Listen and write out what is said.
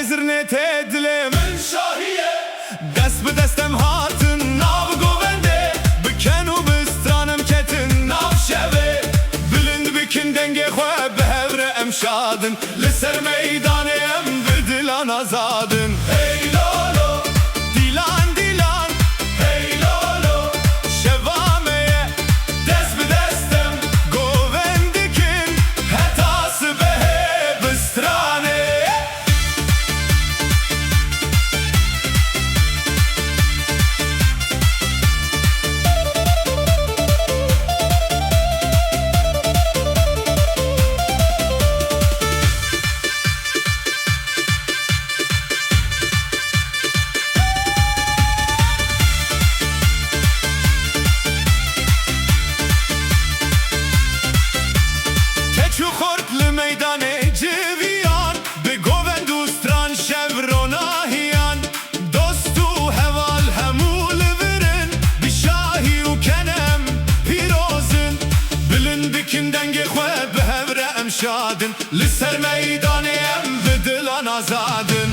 bezirne tedlim min şahiye dest bi destem hatın nav govende biken u bistranım ketin nav şeve bilind bikin denge xwe bi hevre em şadın li ser meydanê em bi dilan azadın. Hey lolo dilan dilan hey lolo şevameye dest bi destem govendikin hetası behe bistranê. Çu xort li meydanê civiyan bi govend û stran şevrona hiyan dost û heval hemû li virin bi şahî û kenem pîrozin bilind bikin dengê xwe bi hevre em şadin li ser meydanê em bi dilan azadin.